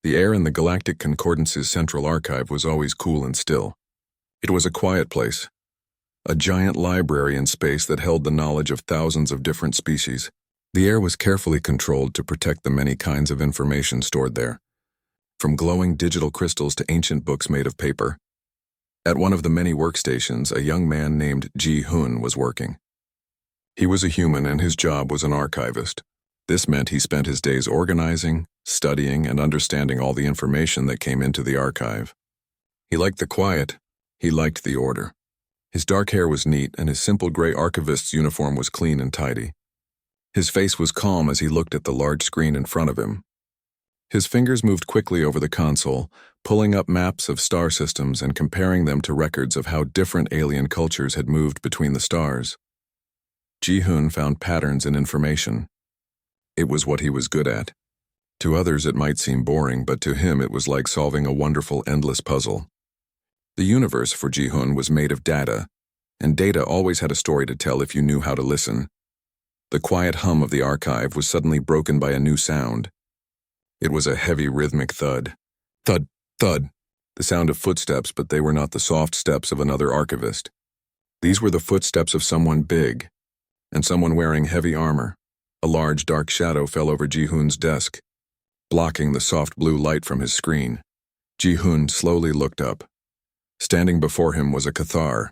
The air in the Galactic Concordance's central archive was always cool and still. It was a quiet place, a giant library in space that held the knowledge of thousands of different species. The air was carefully controlled to protect the many kinds of information stored there, from glowing digital crystals to ancient books made of paper. At one of the many workstations, a young man named Ji-Hun was working. He was a human and his job was an archivist. This meant he spent his days organizing, studying, and understanding all the information that came into the archive. He liked the quiet, he liked the order. His dark hair was neat and his simple gray archivist's uniform was clean and tidy. His face was calm as he looked at the large screen in front of him. His fingers moved quickly over the console, pulling up maps of star systems and comparing them to records of how different alien cultures had moved between the stars. Ji-Hun found patterns in information. It was what he was good at. To others it might seem boring, but to him it was like solving a wonderful, endless puzzle. The universe for Ji-Hun was made of data, and data always had a story to tell if you knew how to listen. The quiet hum of the archive was suddenly broken by a new sound. It was a heavy rhythmic thud. Thud, thud. The sound of footsteps, but they were not the soft steps of another archivist. These were the footsteps of someone big, and someone wearing heavy armor. A large dark shadow fell over Ji-Hun's desk, blocking the soft blue light from his screen. Ji-Hun slowly looked up. Standing before him was a Cathar.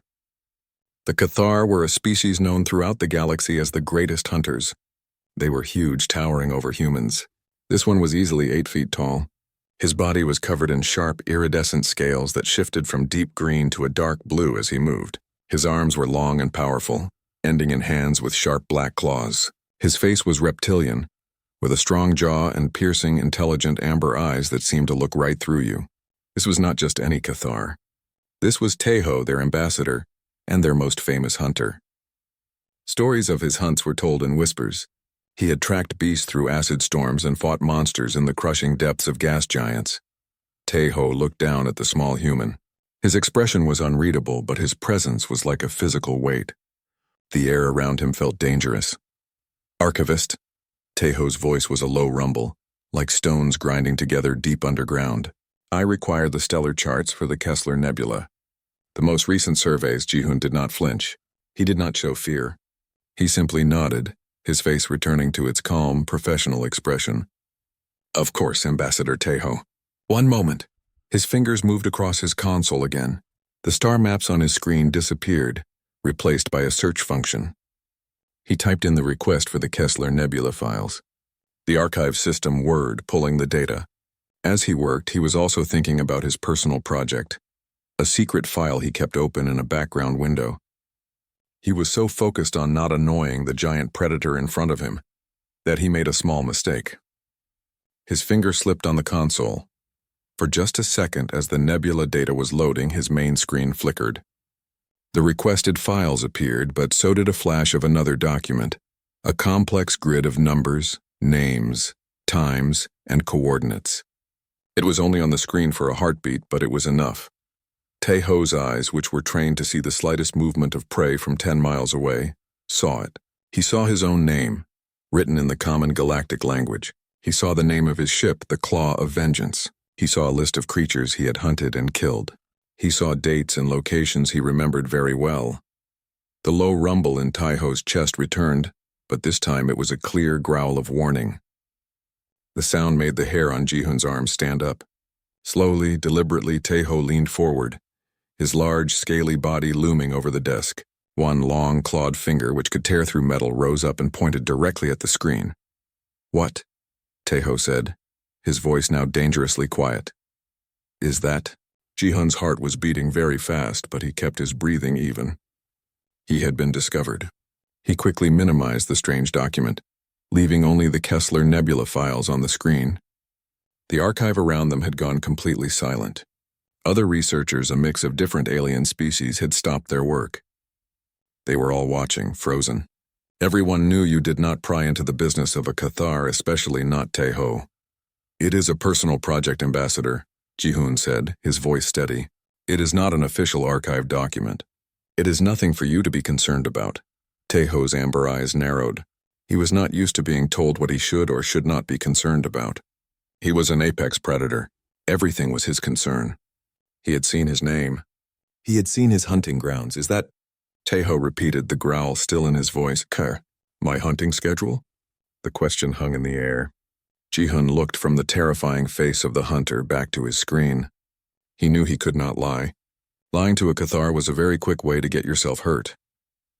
The Cathar were a species known throughout the galaxy as the greatest hunters. They were huge, towering over humans. This one was easily 8 feet tall. His body was covered in sharp, iridescent scales that shifted from deep green to a dark blue as he moved. His arms were long and powerful, ending in hands with sharp black claws. His face was reptilian, with a strong jaw and piercing, intelligent amber eyes that seemed to look right through you. This was not just any Cathar. This was Teho, their ambassador, and their most famous hunter. Stories of his hunts were told in whispers. He had tracked beasts through acid storms and fought monsters in the crushing depths of gas giants. Teho looked down at the small human. His expression was unreadable, but his presence was like a physical weight. The air around him felt dangerous. Archivist. Teho's voice was a low rumble, like stones grinding together deep underground. I require the stellar charts for the Kessler Nebula. The most recent surveys, Ji-Hun did not flinch. He did not show fear. He simply nodded, his face returning to its calm, professional expression. Of course, Ambassador Teho. One moment. His fingers moved across his console again. The star maps on his screen disappeared, replaced by a search function. He typed in the request for the Kessler Nebula files. The archive system whirred, pulling the data. As he worked, he was also thinking about his personal project, a secret file he kept open in a background window. He was so focused on not annoying the giant predator in front of him that he made a small mistake. His finger slipped on the console. For just a second, as the nebula data was loading, his main screen flickered. The requested files appeared, but so did a flash of another document, a complex grid of numbers, names, times, and coordinates. It was only on the screen for a heartbeat, but it was enough. Teho's eyes, which were trained to see the slightest movement of prey from 10 miles away, saw it. He saw his own name, written in the common galactic language. He saw the name of his ship, the Claw of Vengeance. He saw a list of creatures he had hunted and killed. He saw dates and locations he remembered very well. The low rumble in Teho's chest returned, but this time it was a clear growl of warning. The sound made the hair on Ji-Hun's arm stand up. Slowly, deliberately, Teho leaned forward, his large, scaly body looming over the desk. One long, clawed finger, which could tear through metal, rose up and pointed directly at the screen. "What?" Teho said, his voice now dangerously quiet. "Is that?" Ji-Hun's heart was beating very fast, but he kept his breathing even. He had been discovered. He quickly minimized the strange document, leaving only the Kessler Nebula files on the screen. The archive around them had gone completely silent. Other researchers, a mix of different alien species, had stopped their work. They were all watching, frozen. Everyone knew you did not pry into the business of a Cathar, especially not Teho. "It is a personal project, Ambassador," Ji-Hun said, his voice steady. "It is not an official archive document. It is nothing for you to be concerned about." Teho's amber eyes narrowed. He was not used to being told what he should or should not be concerned about. He was an apex predator. Everything was his concern. He had seen his name. He had seen his hunting grounds. Is that... Tejo repeated, the growl still in his voice. Kerr, my hunting schedule? The question hung in the air. Ji-hun looked from the terrifying face of the hunter back to his screen. He knew he could not lie. Lying to a Cathar was a very quick way to get yourself hurt.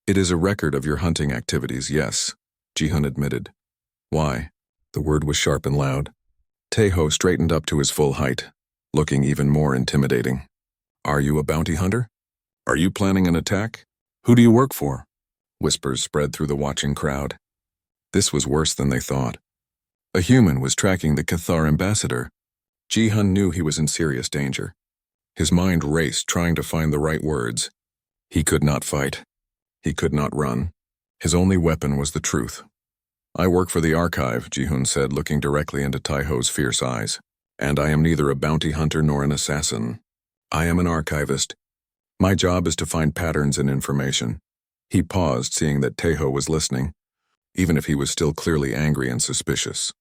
It is a record of your hunting activities, yes, Ji-hun admitted. Why? The word was sharp and loud. Tejo straightened up to his full height, looking even more intimidating. Are you a bounty hunter? Are you planning an attack? Who do you work for? Whispers spread through the watching crowd. This was worse than they thought. A human was tracking the Cathar ambassador. Ji-hun knew he was in serious danger. His mind raced, trying to find the right words. He could not fight. He could not run. His only weapon was the truth. I work for the Archive, Ji-hun said, looking directly into Taiho's fierce eyes. And I am neither a bounty hunter nor an assassin. I am an archivist. My job is to find patterns in information. He paused, seeing that Tejo was listening, even if he was still clearly angry and suspicious.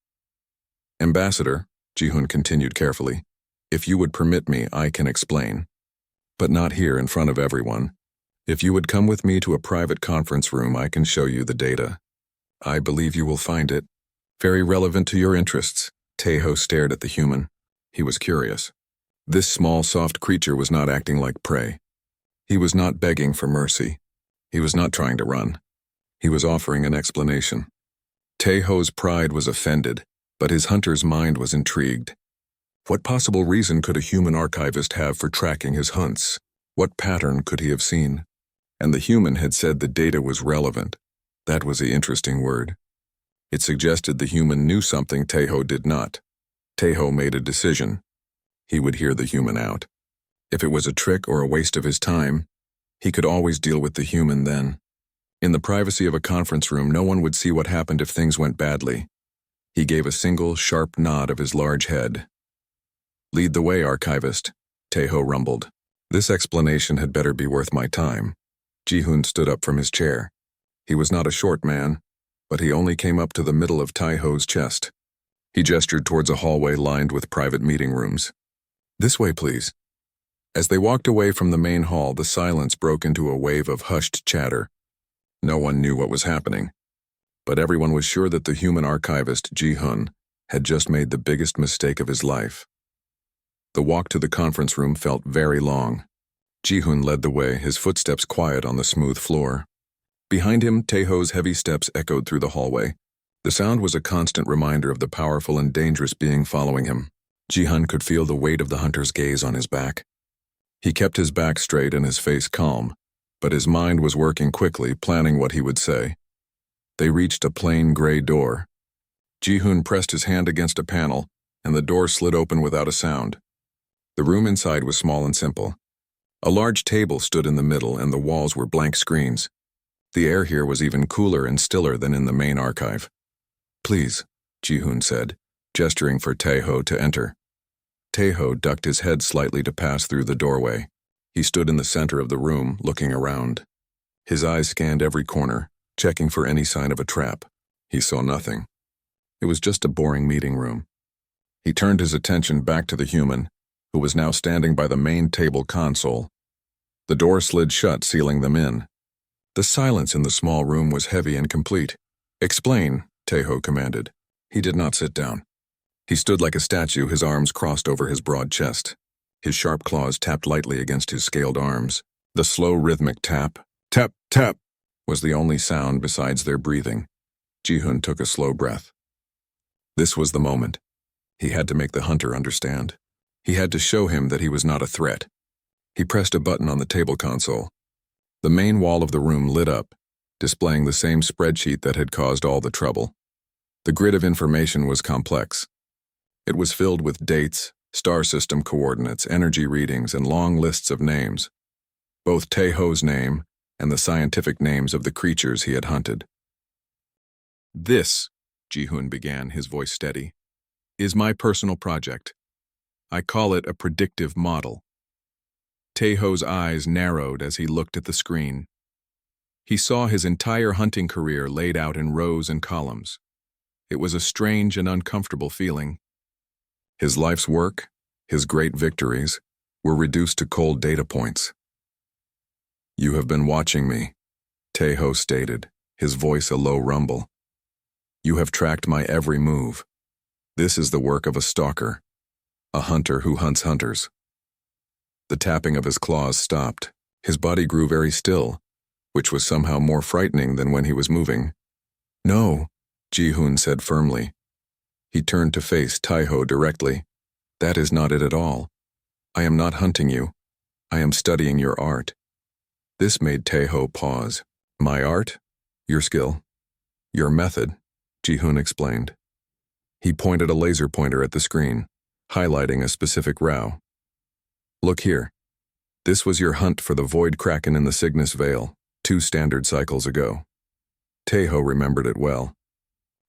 Ambassador, Ji-hun continued carefully, if you would permit me, I can explain. But not here in front of everyone. If you would come with me to a private conference room, I can show you the data. I believe you will find it very relevant to your interests. Tejo stared at the human. He was curious. This small, soft creature was not acting like prey. He was not begging for mercy. He was not trying to run. He was offering an explanation. Tejo's pride was offended, but his hunter's mind was intrigued. What possible reason could a human archivist have for tracking his hunts? What pattern could he have seen? And the human had said the data was relevant. That was the interesting word. It suggested the human knew something Tejo did not. Tejo made a decision. He would hear the human out. If it was a trick or a waste of his time, he could always deal with the human then. In the privacy of a conference room, no one would see what happened if things went badly. He gave a single, sharp nod of his large head. Lead the way, Archivist, Tejo rumbled. This explanation had better be worth my time. Ji-hun stood up from his chair. He was not a short man, but he only came up to the middle of Taiho's chest. He gestured towards a hallway lined with private meeting rooms. This way, please. As they walked away from the main hall, the silence broke into a wave of hushed chatter. No one knew what was happening, but everyone was sure that the human archivist, Ji-hun, had just made the biggest mistake of his life. The walk to the conference room felt very long. Ji-hun led the way, his footsteps quiet on the smooth floor. Behind him, Tejo's heavy steps echoed through the hallway. The sound was a constant reminder of the powerful and dangerous being following him. Ji-hun could feel the weight of the hunter's gaze on his back. He kept his back straight and his face calm, but his mind was working quickly, planning what he would say. They reached a plain gray door. Ji-hun pressed his hand against a panel, and the door slid open without a sound. The room inside was small and simple. A large table stood in the middle, and the walls were blank screens. The air here was even cooler and stiller than in the main archive. Please, Ji-hun said, gesturing for Tejo to enter. Tejo ducked his head slightly to pass through the doorway. He stood in the center of the room, looking around. His eyes scanned every corner, checking for any sign of a trap. He saw nothing. It was just a boring meeting room. He turned his attention back to the human, who was now standing by the main table console. The door slid shut, sealing them in. The silence in the small room was heavy and complete. Explain, Tejo commanded. He did not sit down. He stood like a statue, his arms crossed over his broad chest. His sharp claws tapped lightly against his scaled arms. The slow rhythmic tap, tap, tap, was the only sound besides their breathing. Ji-hun took a slow breath. This was the moment. He had to make the hunter understand. He had to show him that he was not a threat. He pressed a button on the table console. The main wall of the room lit up, displaying the same spreadsheet that had caused all the trouble. The grid of information was complex. It was filled with dates, star system coordinates, energy readings, and long lists of names. Both Tejo's name and the scientific names of the creatures he had hunted. This, Ji-hun began, his voice steady, is my personal project. I call it a predictive model. Tejo's eyes narrowed as he looked at the screen. He saw his entire hunting career laid out in rows and columns. It was a strange and uncomfortable feeling. His life's work, his great victories, were reduced to cold data points. "You have been watching me," Tejo stated, his voice a low rumble. "You have tracked my every move. This is the work of a stalker, a hunter who hunts hunters." The tapping of his claws stopped. His body grew very still, which was somehow more frightening than when he was moving. "No," Ji-hoon said firmly. He turned to face Tejo directly. "That is not it at all. I am not hunting you. I am studying your art." This made Tejo pause. "My art? Your skill? Your method," Ji-hoon explained. He pointed a laser pointer at the screen, highlighting a specific row. "Look here. This was your hunt for the Void Kraken in the Cygnus Vale, 2 standard cycles ago." Tejo remembered it well.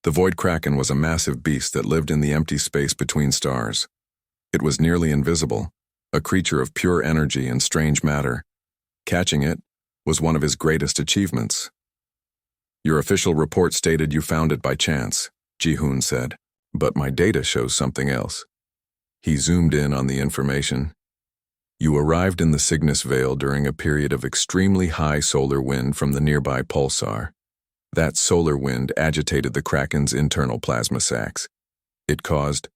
The Void Kraken was a massive beast that lived in the empty space between stars. It was nearly invisible, a creature of pure energy and strange matter. Catching it was one of his greatest achievements. "Your official report stated you found it by chance," Ji-hoon said, "but my data shows something else." He zoomed in on the information. "You arrived in the Cygnus Vale during a period of extremely high solar wind from the nearby pulsar. That solar wind agitated the Kraken's internal plasma sacs. It caused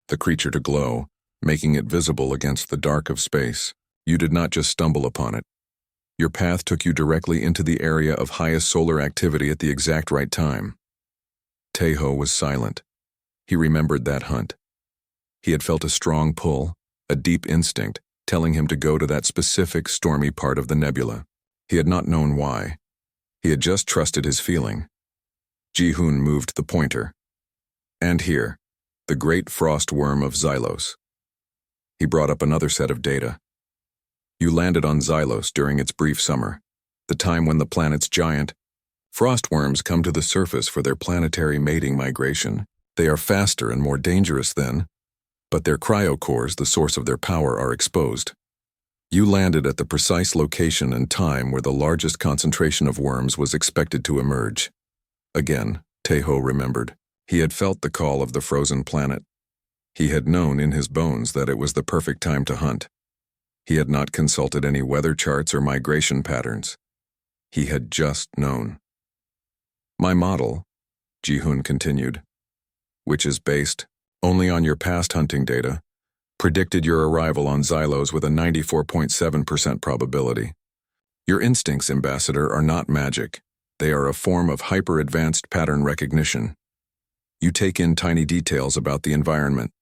the creature to glow, making it visible against the dark of space. You did not just stumble upon it. Your path took you directly into the area of highest solar activity at the exact right time." Tejo was silent. He remembered that hunt. He had felt a strong pull, a deep instinct, telling him to go to that specific stormy part of the nebula. He had not known why. He had just trusted his feeling. Ji-hoon moved the pointer. "And here, the great frost worm of Xylos." He brought up another set of data. "You landed on Xylos during its brief summer, the time when the planet's giant frost worms come to the surface for their planetary mating migration. They are faster and more dangerous then, but their cryocores, the source of their power, are exposed. You landed at the precise location and time where the largest concentration of worms was expected to emerge." Again, Tejo remembered. He had felt the call of the frozen planet. He had known in his bones that it was the perfect time to hunt. He had not consulted any weather charts or migration patterns. He had just known. "My model," Ji-hoon continued, "which is based only on your past hunting data, predicted your arrival on Xylos with a 94.7% probability. Your instincts, Ambassador, are not magic. They are a form of hyper-advanced pattern recognition. You take in tiny details about the environment,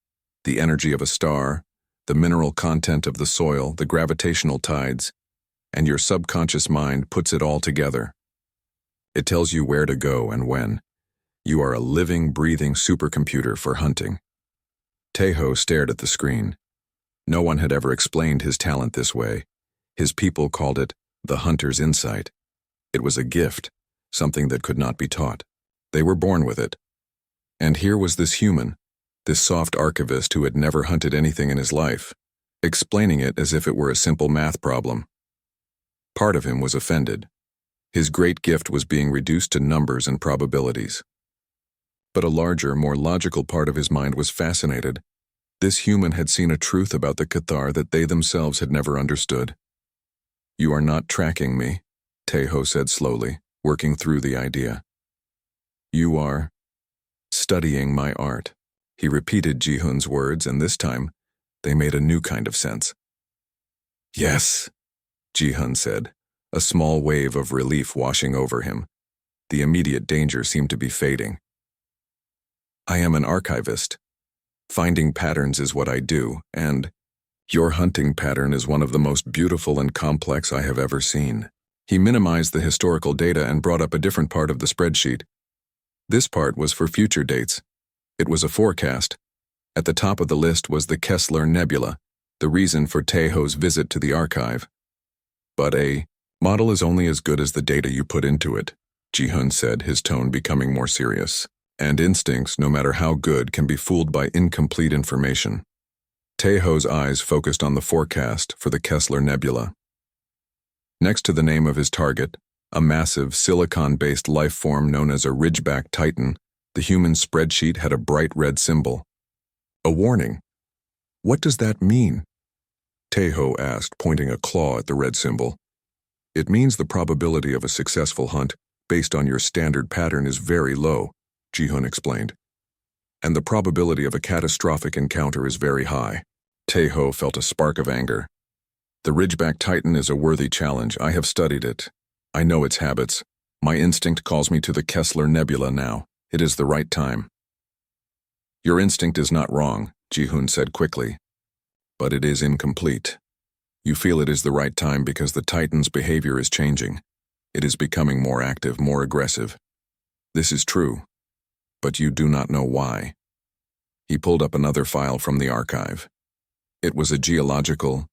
the energy of a star, the mineral content of the soil, the gravitational tides, and your subconscious mind puts it all together. It tells you where to go and when. You are a living, breathing supercomputer for hunting." Tejo stared at the screen. No one had ever explained his talent this way. His people called it the hunter's insight. It was a gift, something that could not be taught. They were born with it. And here was this human, this soft archivist who had never hunted anything in his life, explaining it as if it were a simple math problem. Part of him was offended. His great gift was being reduced to numbers and probabilities. But a larger, more logical part of his mind was fascinated. This human had seen a truth about the Cathar that they themselves had never understood. "You are not tracking me," Tejo said slowly, working through the idea. "You are studying my art." He repeated Ji-hoon's words, and this time, they made a new kind of sense. "Yes," Ji-hoon said, a small wave of relief washing over him. The immediate danger seemed to be fading. "I am an archivist. Finding patterns is what I do, and your hunting pattern is one of the most beautiful and complex I have ever seen." He minimized the historical data and brought up a different part of the spreadsheet. This part was for future dates. It was a forecast. At the top of the list was the Kessler Nebula, the reason for Tejo's visit to the archive. "But a model is only as good as the data you put into it," Ji-hoon said, his tone becoming more serious. "And instincts, no matter how good, can be fooled by incomplete information." Tejo's eyes focused on the forecast for the Kessler Nebula. Next to the name of his target, a massive silicon-based life form known as a Ridgeback Titan, the human spreadsheet had a bright red symbol. A warning What does that mean? Taeho asked, pointing a claw at the red symbol. It means the probability of a successful hunt based on your standard pattern is very low, Ji-hun explained. And the probability of a catastrophic encounter is very high. Taeho felt a spark of anger. The Ridgeback Titan is a worthy challenge. I have studied it. I know its habits. My instinct calls me to the Kessler Nebula now. It is the right time. Your instinct is not wrong, Ji-hun said quickly. But it is incomplete. You feel it is the right time because the Titan's behavior is changing. It is becoming more active, more aggressive. This is true. But you do not know why. He pulled up another file from the archive. It was a geological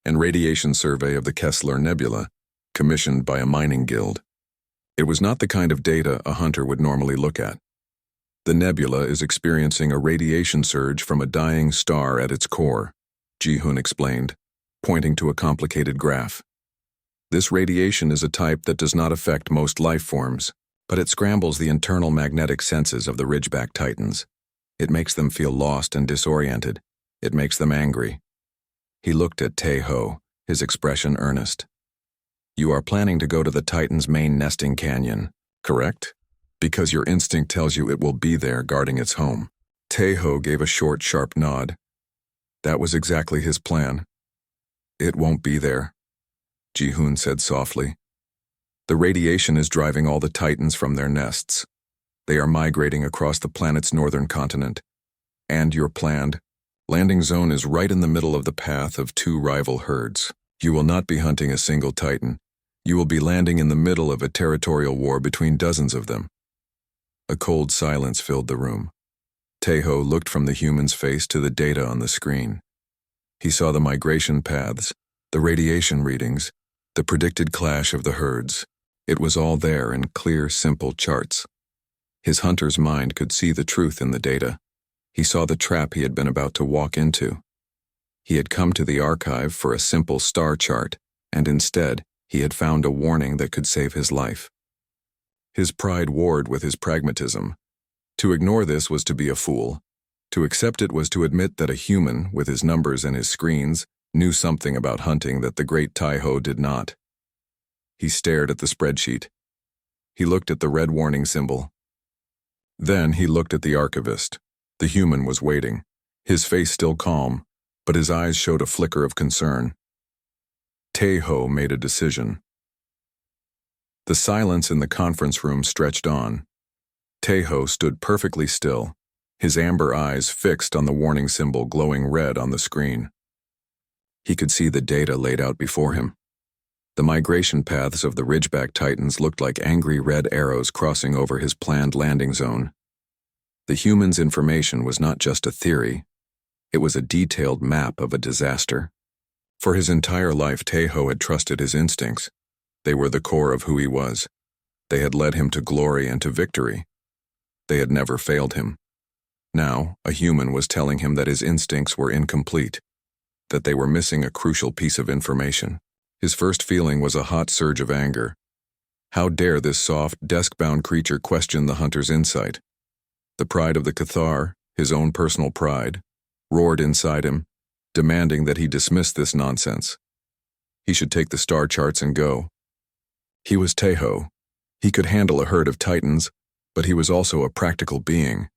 and radiation survey of the Kessler Nebula, commissioned by a mining guild. It was not the kind of data a hunter would normally look at. The nebula is experiencing a radiation surge from a dying star at its core, Ji-hun explained, pointing to a complicated graph. This radiation is a type that does not affect most life forms, but it scrambles the internal magnetic senses of the Ridgeback Titans. It makes them feel lost and disoriented. It makes them angry. He looked at Taeho, his expression earnest. You are planning to go to the Titan's main nesting canyon, correct? Because your instinct tells you it will be there guarding its home. Taeho gave a short, sharp nod. That was exactly his plan. It won't be there, Ji-hun said softly. The radiation is driving all the Titans from their nests. They are migrating across the planet's northern continent. And your planned landing zone is right in the middle of the path of two rival herds. You will not be hunting a single Titan. You will be landing in the middle of a territorial war between dozens of them. A cold silence filled the room. Taeho looked from the human's face to the data on the screen. He saw the migration paths, the radiation readings, the predicted clash of the herds. It was all there in clear, simple charts. His hunter's mind could see the truth in the data. He saw the trap he had been about to walk into. He had come to the archive for a simple star chart, and instead, he had found a warning that could save his life. His pride warred with his pragmatism. To ignore this was to be a fool. To accept it was to admit that a human, with his numbers and his screens, knew something about hunting that the great Taeho did not. He stared at the spreadsheet. He looked at the red warning symbol. Then he looked at the archivist. The human was waiting, his face still calm, but his eyes showed a flicker of concern. Taeho made a decision. The silence in the conference room stretched on. Taeho stood perfectly still, his amber eyes fixed on the warning symbol glowing red on the screen. He could see the data laid out before him. The migration paths of the Ridgeback Titans looked like angry red arrows crossing over his planned landing zone. The human's information was not just a theory. It was a detailed map of a disaster. For his entire life, Taeho had trusted his instincts. They were the core of who he was. They had led him to glory and to victory. They had never failed him. Now, a human was telling him that his instincts were incomplete, that they were missing a crucial piece of information. His first feeling was a hot surge of anger. How dare this soft, desk-bound creature question the hunter's insight? The pride of the Cathar, his own personal pride, roared inside him, demanding that he dismiss this nonsense. He should take the star charts and go. He was Taeho. He could handle a herd of Titans, but he was also a practical being.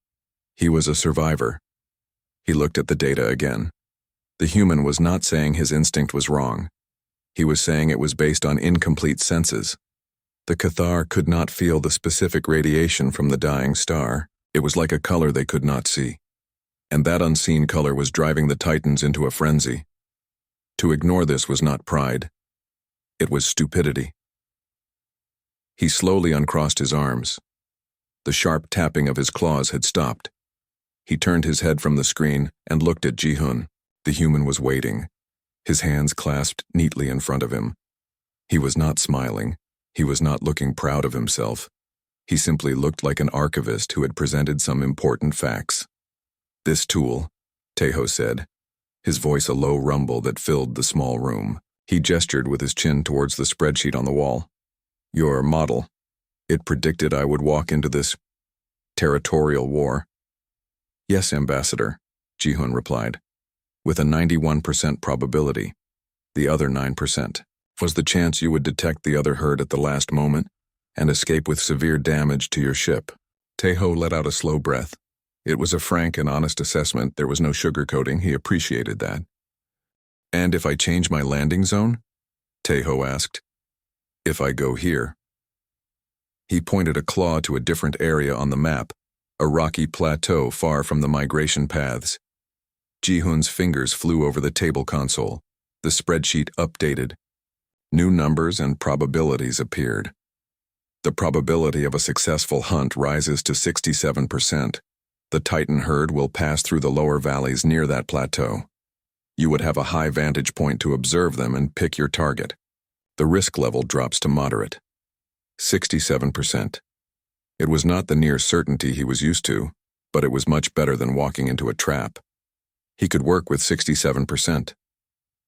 He was a survivor. He looked at the data again. The human was not saying his instinct was wrong. He was saying it was based on incomplete senses. The Cathar could not feel the specific radiation from the dying star. It was like a color they could not see. And that unseen color was driving the Titans into a frenzy. To ignore this was not pride. It was stupidity. He slowly uncrossed his arms. The sharp tapping of his claws had stopped. He turned his head from the screen and looked at Ji-hun. The human was waiting, his hands clasped neatly in front of him. He was not smiling. He was not looking proud of himself. He simply looked like an archivist who had presented some important facts. This tool, Taeho said, his voice a low rumble that filled the small room. He gestured with his chin towards the spreadsheet on the wall. Your model. It predicted I would walk into this territorial war. Yes, Ambassador, Ji-hun replied. with a 91% probability. The other 9% was the chance you would detect the other herd at the last moment and escape with severe damage to your ship. Tejo let out a slow breath. It was a frank and honest assessment. There was no sugarcoating. He appreciated that. "And if I change my landing zone?" Tejo asked. "If I go here." He pointed a claw to a different area on the map, a rocky plateau far from the migration paths. Ji-hoon's fingers flew over the table console. The spreadsheet updated. New numbers and probabilities appeared. The probability of a successful hunt rises to 67%. The Titan herd will pass through the lower valleys near that plateau. You would have a high vantage point to observe them and pick your target. The risk level drops to moderate. 67%. It was not the near certainty he was used to, but it was much better than walking into a trap. He could work with 67%.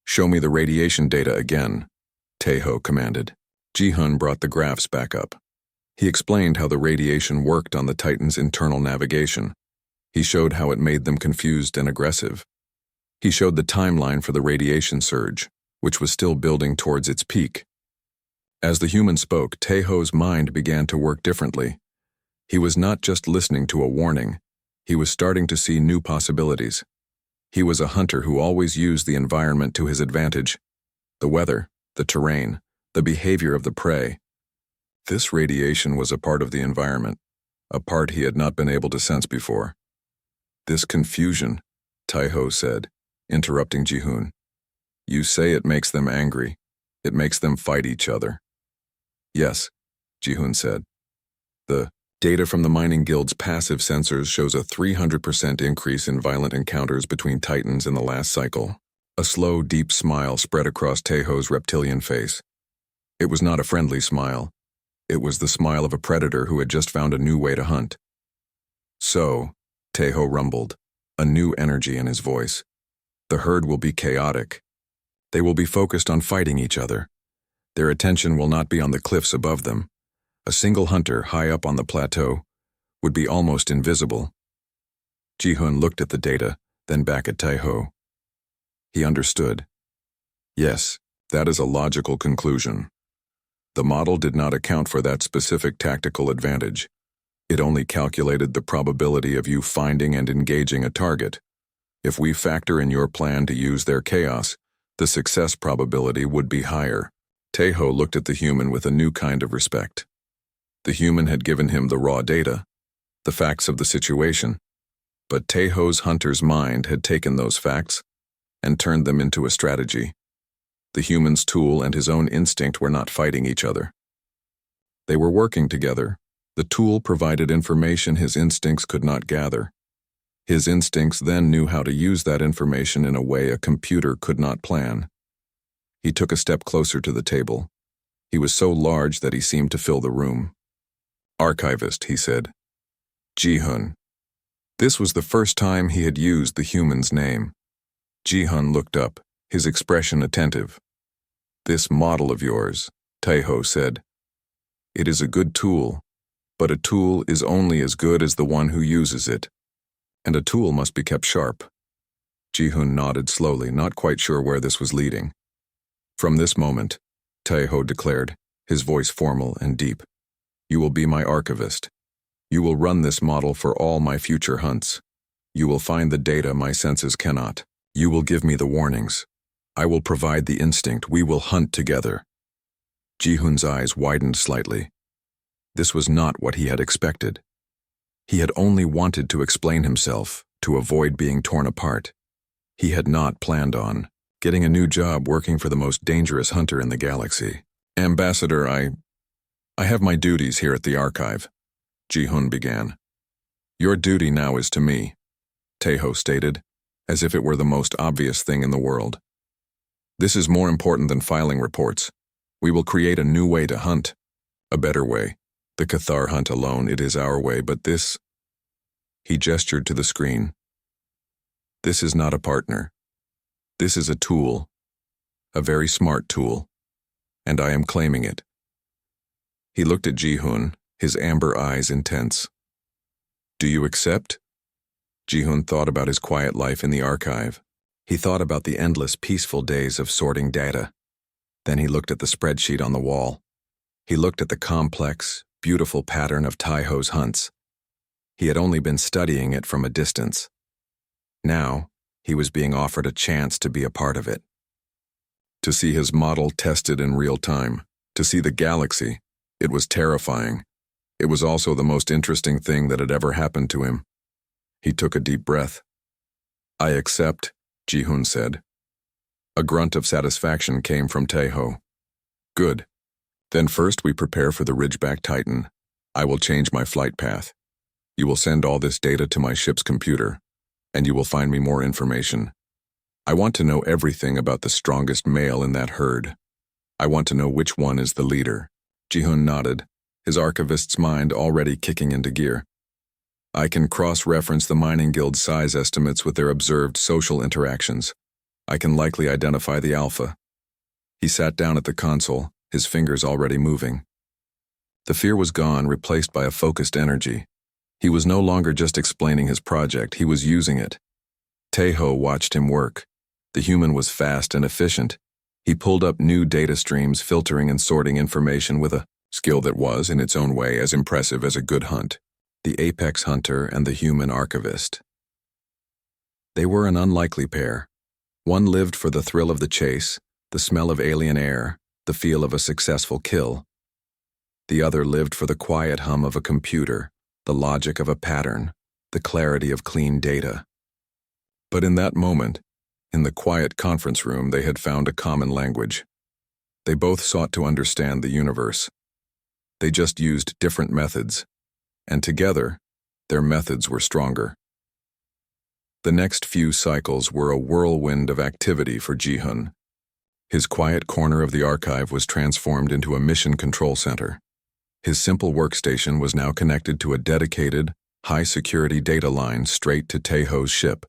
"Show me the radiation data again," Tejo commanded. Ji-hoon brought the graphs back up. He explained how the radiation worked on the Titan's internal navigation. He showed how it made them confused and aggressive. He showed the timeline for the radiation surge, which was still building towards its peak. As the human spoke, Tejo's mind began to work differently. He was not just listening to a warning. He was starting to see new possibilities. He was a hunter who always used the environment to his advantage. The weather, the terrain, the behavior of the prey. This radiation was a part of the environment, a part he had not been able to sense before. "This confusion," Tejo said, interrupting Ji-hoon. "You say it makes them angry. It makes them fight each other." "Yes," Ji-hoon said. "The data from the mining guild's passive sensors shows a 300% increase in violent encounters between Titans in the last cycle." A slow, deep smile spread across Tejo's reptilian face. It was not a friendly smile. It was the smile of a predator who had just found a new way to hunt. "So," Tejo rumbled, a new energy in his voice, "the herd will be chaotic. They will be focused on fighting each other. Their attention will not be on the cliffs above them. A single hunter high up on the plateau would be almost invisible." Ji-hoon looked at the data, then back at Tejo. He understood. "Yes, that is a logical conclusion. The model did not account for that specific tactical advantage. It only calculated the probability of you finding and engaging a target. If we factor in your plan to use their chaos, the success probability would be higher." Tejo looked at the human with a new kind of respect. The human had given him the raw data, the facts of the situation, but Tejo's hunter's mind had taken those facts and turned them into a strategy. The human's tool and his own instinct were not fighting each other. They were working together. The tool provided information his instincts could not gather. His instincts then knew how to use that information in a way a computer could not plan. He took a step closer to the table. He was so large that he seemed to fill the room. "Archivist," he said. "Ji-hoon." This was the first time he had used the human's name. Ji-hoon looked up, his expression attentive. "This model of yours," Tejo said. "It is a good tool, but a tool is only as good as the one who uses it. And a tool must be kept sharp." Ji-hoon nodded slowly, not quite sure where this was leading. "From this moment," Tejo declared, his voice formal and deep, "you will be my archivist. You will run this model for all my future hunts. You will find the data my senses cannot. You will give me the warnings. I will provide the instinct. We will hunt together." Ji-hoon's eyes widened slightly. This was not what he had expected. He had only wanted to explain himself, to avoid being torn apart. He had not planned on getting a new job working for the most dangerous hunter in the galaxy. "Ambassador, I have my duties here at the archive," Ji-hoon began. "Your duty now is to me," Tejo stated, as if it were the most obvious thing in the world. "This is more important than filing reports. We will create a new way to hunt. A better way. The Cathar hunt alone, it is our way, but this..." He gestured to the screen. "This is not a partner. This is a tool. A very smart tool. And I am claiming it." He looked at Ji-hoon, his amber eyes intense. "Do you accept?" Ji-hoon thought about his quiet life in the archive. He thought about the endless, peaceful days of sorting data. Then he looked at the spreadsheet on the wall. He looked at the complex, beautiful pattern of Taiho's hunts. He had only been studying it from a distance. Now, he was being offered a chance to be a part of it. To see his model tested in real time, to see the galaxy, it was terrifying. It was also the most interesting thing that had ever happened to him. He took a deep breath. "I accept," Ji-hun said. A grunt of satisfaction came from Taiho. "Good. Then first we prepare for the Ridgeback Titan. I will change my flight path. You will send all this data to my ship's computer, and you will find me more information. I want to know everything about the strongest male in that herd. I want to know which one is the leader." Ji-hun nodded, his archivist's mind already kicking into gear. "I can cross-reference the mining guild's size estimates with their observed social interactions. I can likely identify the alpha." He sat down at the console, his fingers already moving. The fear was gone, replaced by a focused energy. He was no longer just explaining his project, he was using it. Taiho watched him work. The human was fast and efficient. He pulled up new data streams, filtering and sorting information with a skill that was, in its own way, as impressive as a good hunt. The apex hunter and the human archivist. They were an unlikely pair. One lived for the thrill of the chase, the smell of alien air, the feel of a successful kill. The other lived for the quiet hum of a computer, the logic of a pattern, the clarity of clean data. But in that moment, in the quiet conference room, they had found a common language. They both sought to understand the universe. They just used different methods, and together, their methods were stronger. The next few cycles were a whirlwind of activity for Ji-hun. His quiet corner of the archive was transformed into a mission control center. His simple workstation was now connected to a dedicated, high-security data line straight to Taiho's ship,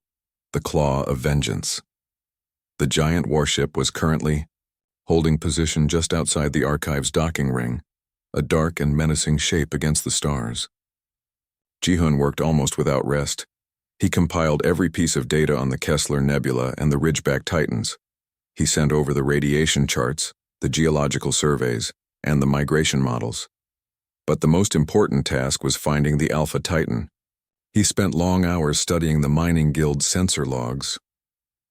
the Claw of Vengeance. The giant warship was currently holding position just outside the archive's docking ring, a dark and menacing shape against the stars. Ji-hun worked almost without rest. He compiled every piece of data on the Kessler Nebula and the Ridgeback Titans. He sent over the radiation charts, the geological surveys, and the migration models. But the most important task was finding the Alpha Titan. He spent long hours studying the mining guild's sensor logs.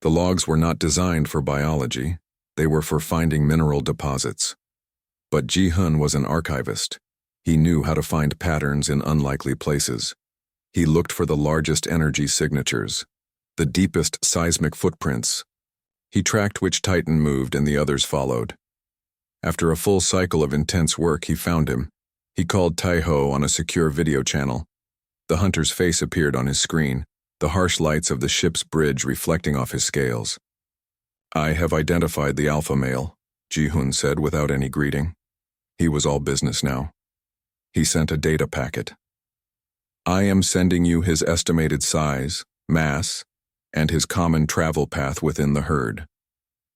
The logs were not designed for biology. They were for finding mineral deposits. But Ji-hun was an archivist. He knew how to find patterns in unlikely places. He looked for the largest energy signatures, the deepest seismic footprints. He tracked which Titan moved and the others followed. After a full cycle of intense work, he found him. He called Taiho on a secure video channel. The hunter's face appeared on his screen, the harsh lights of the ship's bridge reflecting off his scales. "I have identified the alpha male," Ji-hun said without any greeting. He was all business now. He sent a data packet. "I am sending you his estimated size, mass, and his common travel path within the herd."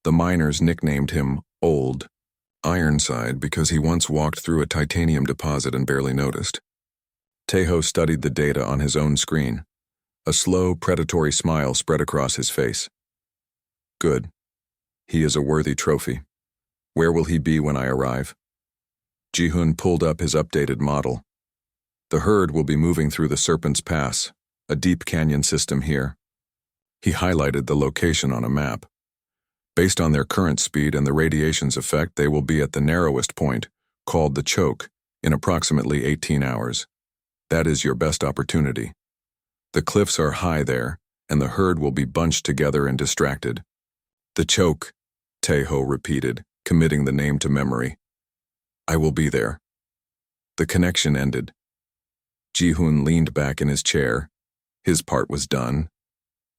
The miners nicknamed him Old Ironside because he once walked through a titanium deposit and barely noticed. Taiho studied the data on his own screen. A slow, predatory smile spread across his face. "Good. He is a worthy trophy. Where will he be when I arrive?" Ji-hun pulled up his updated model. "The herd will be moving through the Serpent's Pass, a deep canyon system here." He highlighted the location on a map. "Based on their current speed and the radiation's effect, they will be at the narrowest point, called the choke, in approximately 18 hours. That is your best opportunity. The cliffs are high there, and the herd will be bunched together and distracted." "The choke," Taiho repeated, committing the name to memory. "I will be there." The connection ended. Ji-hun leaned back in his chair. His part was done.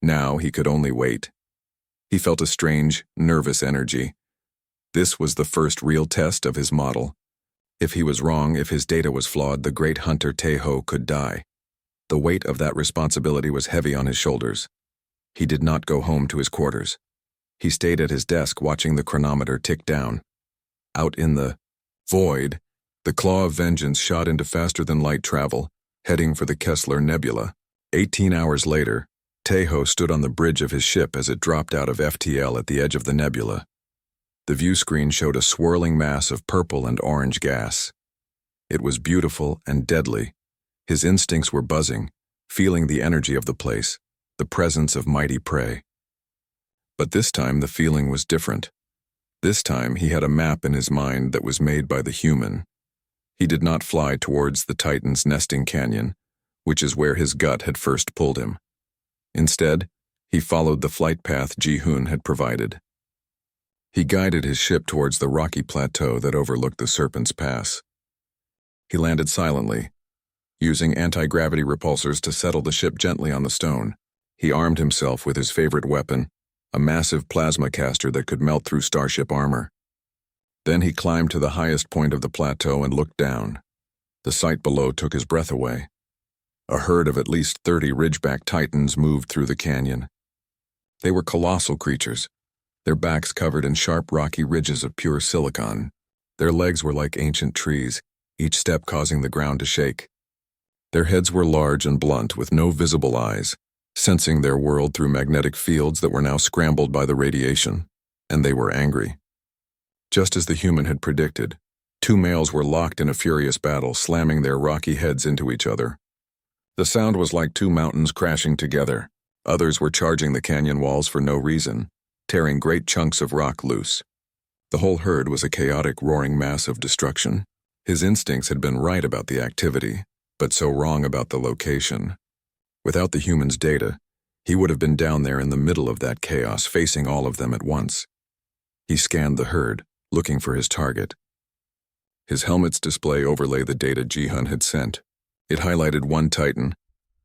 Now he could only wait. He felt a strange, nervous energy. This was the first real test of his model. If he was wrong, if his data was flawed, the great hunter Taiho could die. The weight of that responsibility was heavy on his shoulders. He did not go home to his quarters. He stayed at his desk watching the chronometer tick down. Out in the void, the Claw of Vengeance shot into faster-than-light travel, heading for the Kessler Nebula. 18 hours later, Taeho stood on the bridge of his ship as it dropped out of FTL at the edge of the nebula. The view screen showed a swirling mass of purple and orange gas. It was beautiful and deadly. His instincts were buzzing, feeling the energy of the place, the presence of mighty prey. But this time the feeling was different. This time he had a map in his mind that was made by the human. He did not fly towards the Titan's nesting canyon, which is where his gut had first pulled him. Instead, he followed the flight path Ji-hoon had provided. He guided his ship towards the rocky plateau that overlooked the Serpent's Pass. He landed silently, using anti-gravity repulsors to settle the ship gently on the stone. He armed himself with his favorite weapon, a massive plasma caster that could melt through starship armor. Then he climbed to the highest point of the plateau and looked down. The sight below took his breath away. A herd of at least 30 Ridgeback Titans moved through the canyon. They were colossal creatures, their backs covered in sharp rocky ridges of pure silicon. Their legs were like ancient trees, each step causing the ground to shake. Their heads were large and blunt with no visible eyes, sensing their world through magnetic fields that were now scrambled by the radiation, and they were angry. Just as the human had predicted, two males were locked in a furious battle, slamming their rocky heads into each other. The sound was like two mountains crashing together. Others were charging the canyon walls for no reason, tearing great chunks of rock loose. The whole herd was a chaotic, roaring mass of destruction. His instincts had been right about the activity, but so wrong about the location. Without the human's data, he would have been down there in the middle of that chaos, facing all of them at once. He scanned the herd, looking for his target. His helmet's display overlay the data Ji-hoon had sent. It highlighted one Titan,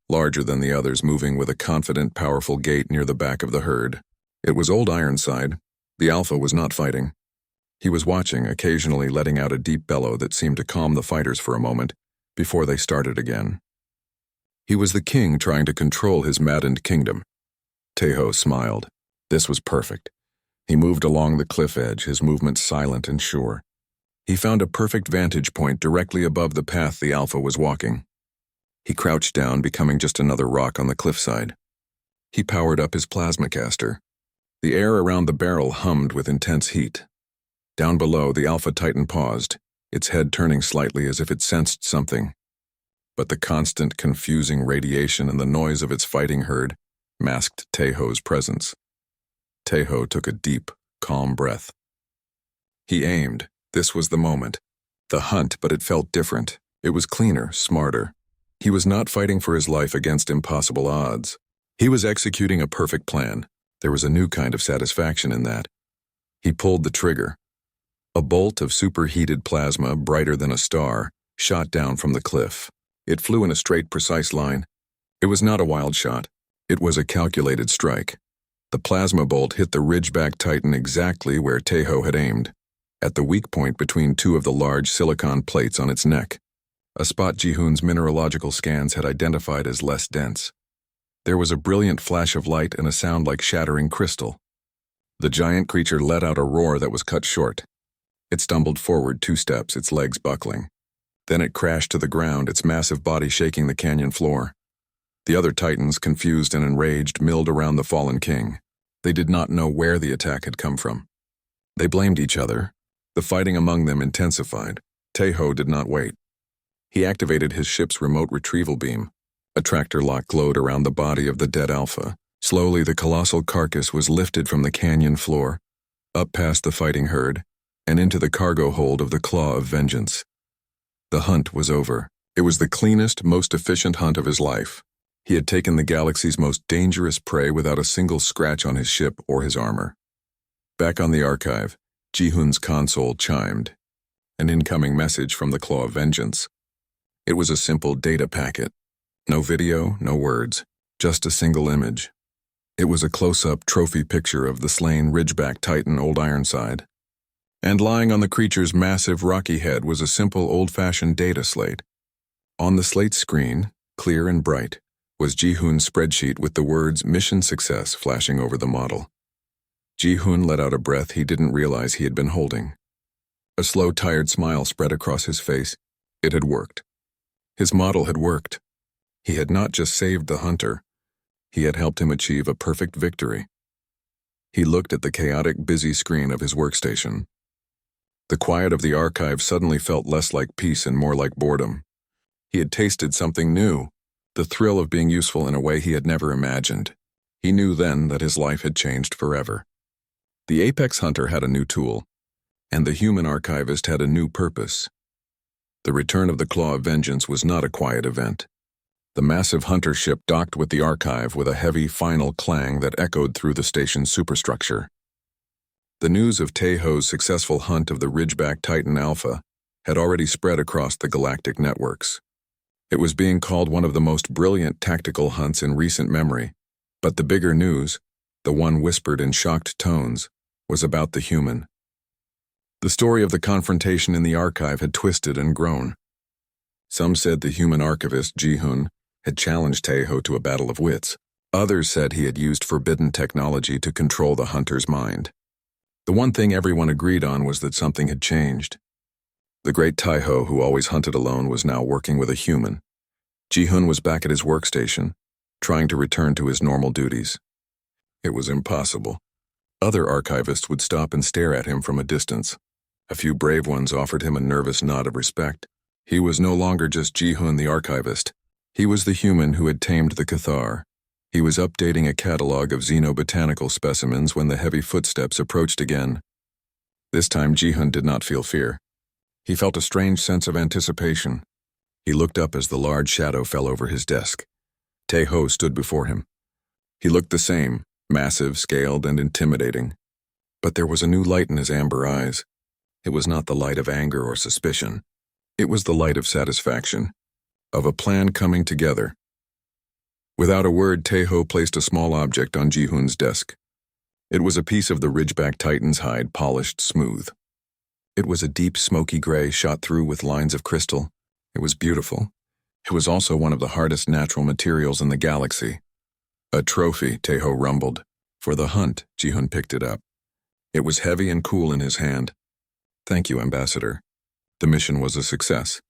larger than the others, moving with a confident, powerful gait near the back of the herd. It was Old Ironside. The Alpha was not fighting. He was watching, occasionally letting out a deep bellow that seemed to calm the fighters for a moment, before they started again. He was the king trying to control his maddened kingdom. Taeho smiled. This was perfect. He moved along the cliff edge, his movements silent and sure. He found a perfect vantage point directly above the path the Alpha was walking. He crouched down, becoming just another rock on the cliffside. He powered up his plasma caster. The air around the barrel hummed with intense heat. Down below, the Alpha Titan paused, its head turning slightly as if it sensed something. But the constant, confusing radiation and the noise of its fighting herd masked Taeho's presence. Taeho took a deep, calm breath. He aimed. This was the moment. The hunt, but it felt different. It was cleaner, smarter. He was not fighting for his life against impossible odds. He was executing a perfect plan. There was a new kind of satisfaction in that. He pulled the trigger. A bolt of superheated plasma, brighter than a star, shot down from the cliff. It flew in a straight, precise line. It was not a wild shot. It was a calculated strike. The plasma bolt hit the Ridgeback Titan exactly where Taeho had aimed, at the weak point between two of the large silicon plates on its neck, a spot Ji-hoon's mineralogical scans had identified as less dense. There was a brilliant flash of light and a sound like shattering crystal. The giant creature let out a roar that was cut short. It stumbled forward 2 steps, its legs buckling. Then it crashed to the ground, its massive body shaking the canyon floor. The other Titans, confused and enraged, milled around the fallen king. They did not know where the attack had come from. They blamed each other. The fighting among them intensified. Taeho did not wait. He activated his ship's remote retrieval beam. A tractor lock glowed around the body of the dead Alpha. Slowly, the colossal carcass was lifted from the canyon floor, up past the fighting herd, and into the cargo hold of the Claw of Vengeance. The hunt was over. It was the cleanest, most efficient hunt of his life. He had taken the galaxy's most dangerous prey without a single scratch on his ship or his armor. Back on the archive, Ji-hoon's console chimed. An incoming message from the Claw of Vengeance. It was a simple data packet. No video, no words, just a single image. It was a close-up trophy picture of the slain Ridgeback Titan Old Ironside. And lying on the creature's massive rocky head was a simple old-fashioned data slate. On the slate screen, clear and bright, was Ji-hoon's spreadsheet with the words "Mission Success" flashing over the model. Ji-hoon let out a breath he didn't realize he had been holding. A slow, tired smile spread across his face. It had worked. His model had worked. He had not just saved the hunter. He had helped him achieve a perfect victory. He looked at the chaotic, busy screen of his workstation. The quiet of the archive suddenly felt less like peace and more like boredom. He had tasted something new, the thrill of being useful in a way he had never imagined. He knew then that his life had changed forever. The Apex Hunter had a new tool, and the human archivist had a new purpose. The return of the Claw of Vengeance was not a quiet event. The massive hunter ship docked with the archive with a heavy final clang that echoed through the station's superstructure. The news of Taeho's successful hunt of the Ridgeback Titan Alpha had already spread across the galactic networks. It was being called one of the most brilliant tactical hunts in recent memory, but the bigger news, the one whispered in shocked tones, was about the human. The story of the confrontation in the archive had twisted and grown. Some said the human archivist, Ji-hun, had challenged Taeho to a battle of wits. Others said he had used forbidden technology to control the hunter's mind. The one thing everyone agreed on was that something had changed. The great Taeho, who always hunted alone, was now working with a human. Ji-hun was back at his workstation, trying to return to his normal duties. It was impossible. Other archivists would stop and stare at him from a distance. A few brave ones offered him a nervous nod of respect. He was no longer just Ji-hun the archivist. He was the human who had tamed the Cathar. He was updating a catalog of xenobotanical specimens when the heavy footsteps approached again. This time Ji-hun did not feel fear. He felt a strange sense of anticipation. He looked up as the large shadow fell over his desk. Taeho stood before him. He looked the same, massive, scaled, and intimidating. But there was a new light in his amber eyes. It was not the light of anger or suspicion. It was the light of satisfaction, of a plan coming together. Without a word, Taeho placed a small object on Ji-hun's desk. It was a piece of the Ridgeback Titan's hide, polished smooth. It was a deep, smoky gray shot through with lines of crystal. It was beautiful. It was also one of the hardest natural materials in the galaxy. A trophy, Taeho rumbled. For the hunt, Ji-hun picked it up. It was heavy and cool in his hand. Thank you, Ambassador. The mission was a success.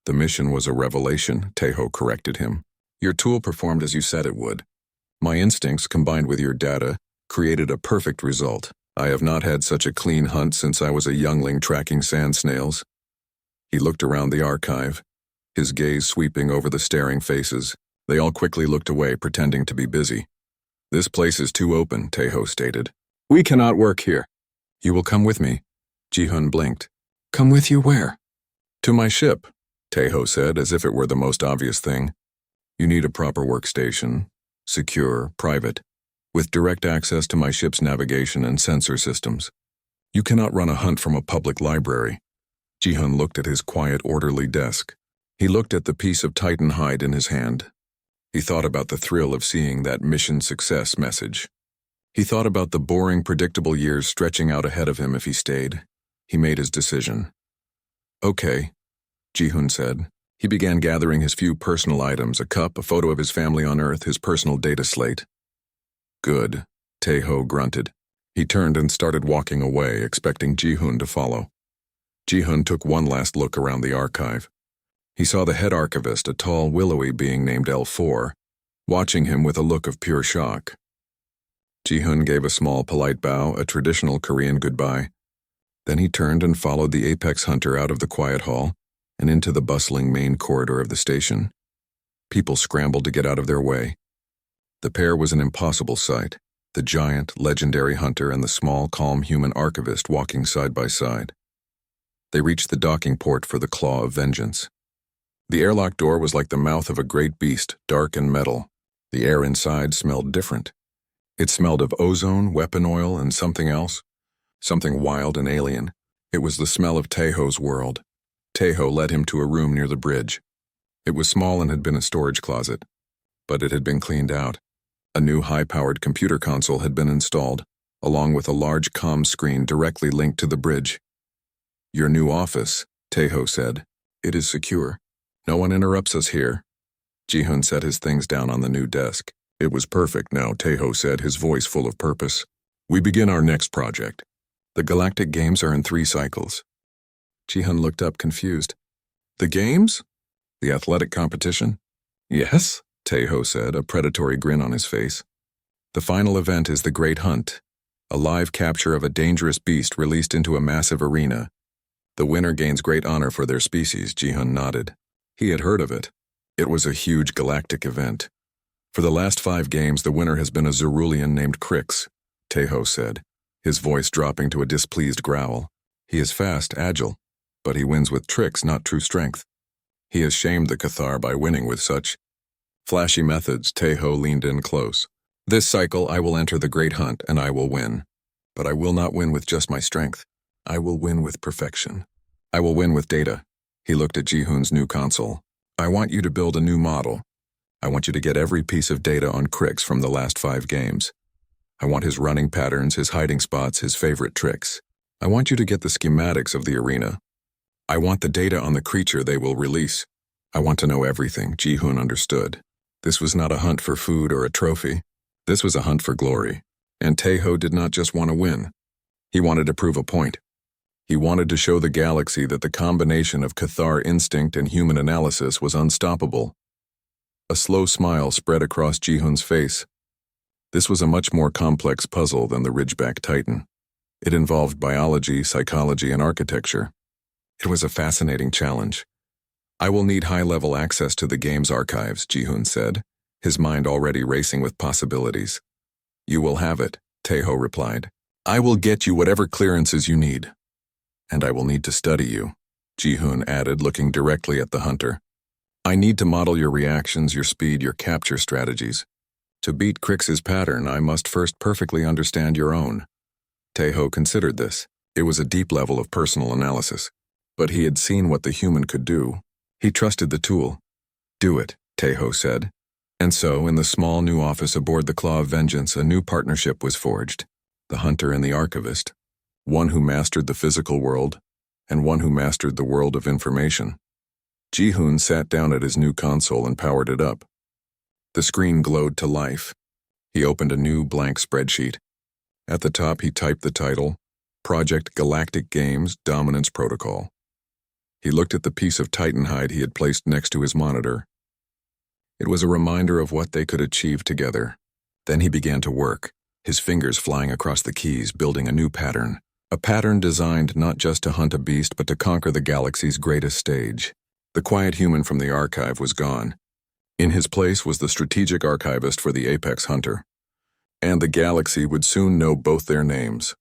The mission was a revelation, Taeho corrected him. Your tool performed as you said it would. My instincts, combined with your data, created a perfect result. I have not had such a clean hunt since I was a youngling tracking sand snails. He looked around the archive, his gaze sweeping over the staring faces. They all quickly looked away, pretending to be busy. This place is too open, Taeho stated. We cannot work here. You will come with me. Ji-hun blinked. Come with you where? To my ship, Taeho said, as if it were the most obvious thing. You need a proper workstation, secure, private, with direct access to my ship's navigation and sensor systems. You cannot run a hunt from a public library. Ji-hun looked at his quiet, orderly desk. He looked at the piece of Titan hide in his hand. He thought about the thrill of seeing that mission success message. He thought about the boring, predictable years stretching out ahead of him if he stayed. He made his decision. Okay, Ji-hun said. He began gathering his few personal items, a cup, a photo of his family on Earth, his personal data slate. Good, Taeho grunted. He turned and started walking away, expecting Ji-hun to follow. Ji-hun took one last look around the archive. He saw the head archivist, a tall, willowy being named L4, watching him with a look of pure shock. Ji-hun gave a small, polite bow, a traditional Korean goodbye. Then he turned and followed the apex hunter out of the quiet hall and into the bustling main corridor of the station. People scrambled to get out of their way. The pair was an impossible sight, the giant, legendary hunter and the small, calm human archivist walking side by side. They reached the docking port for the Claw of Vengeance. The airlock door was like the mouth of a great beast, dark and metal. The air inside smelled different. It smelled of ozone, weapon oil, and something else. Something wild and alien. It was the smell of Taeho's world. Taeho led him to a room near the bridge. It was small and had been a storage closet, but it had been cleaned out. A new high-powered computer console had been installed, along with a large comm screen directly linked to the bridge. Your new office, Taeho said. It is secure. No one interrupts us here. Ji-hun set his things down on the new desk. It was perfect now, Taeho said, his voice full of purpose. We begin our next project. The Galactic Games are in 3 cycles. Ji-hun looked up confused. The games? The athletic competition? Yes, Taeho said, a predatory grin on his face. The final event is the Great Hunt, a live capture of a dangerous beast released into a massive arena. The winner gains great honor for their species, Ji-hun nodded. He had heard of it. It was a huge galactic event. For the last 5 games, the winner has been a Zerulean named Crix, Taeho said, his voice dropping to a displeased growl. He is fast, agile, but he wins with tricks, not true strength. He has shamed the Cathar by winning with such flashy methods. Taeho leaned in close. This cycle I will enter the Great Hunt and I will win. But I will not win with just my strength. I will win with perfection. I will win with data. He looked at Ji-hoon's new console. I want you to build a new model. I want you to get every piece of data on Crix from the last 5 games. I want his running patterns, his hiding spots, his favorite tricks. I want you to get the schematics of the arena. I want the data on the creature they will release. I want to know everything. Ji-hoon understood. This was not a hunt for food or a trophy. This was a hunt for glory. And Taeho did not just want to win. He wanted to prove a point. He wanted to show the galaxy that the combination of Cathar instinct and human analysis was unstoppable. A slow smile spread across Ji-hoon's face. This was a much more complex puzzle than the Ridgeback Titan. It involved biology, psychology, and architecture. It was a fascinating challenge. I will need high-level access to the game's archives, Ji-hoon said, his mind already racing with possibilities. You will have it, Taeho replied. I will get you whatever clearances you need. And I will need to study you, Ji-hoon added, looking directly at the hunter. I need to model your reactions, your speed, your capture strategies. To beat Crix's pattern, I must first perfectly understand your own. Taeho considered this. It was a deep level of personal analysis. But he had seen what the human could do. He trusted the tool. Do it, Taeho said. And so, in the small new office aboard the Claw of Vengeance, a new partnership was forged. The hunter and the archivist. One who mastered the physical world, and one who mastered the world of information. Ji-hoon sat down at his new console and powered it up. The screen glowed to life. He opened a new blank spreadsheet. At the top he typed the title, Project Galactic Games Dominance Protocol. He looked at the piece of Titanhide he had placed next to his monitor. It was a reminder of what they could achieve together. Then he began to work, his fingers flying across the keys, building a new pattern. A pattern designed not just to hunt a beast, but to conquer the galaxy's greatest stage. The quiet human from the archive was gone. In his place was the strategic archivist for the apex hunter. And the galaxy would soon know both their names.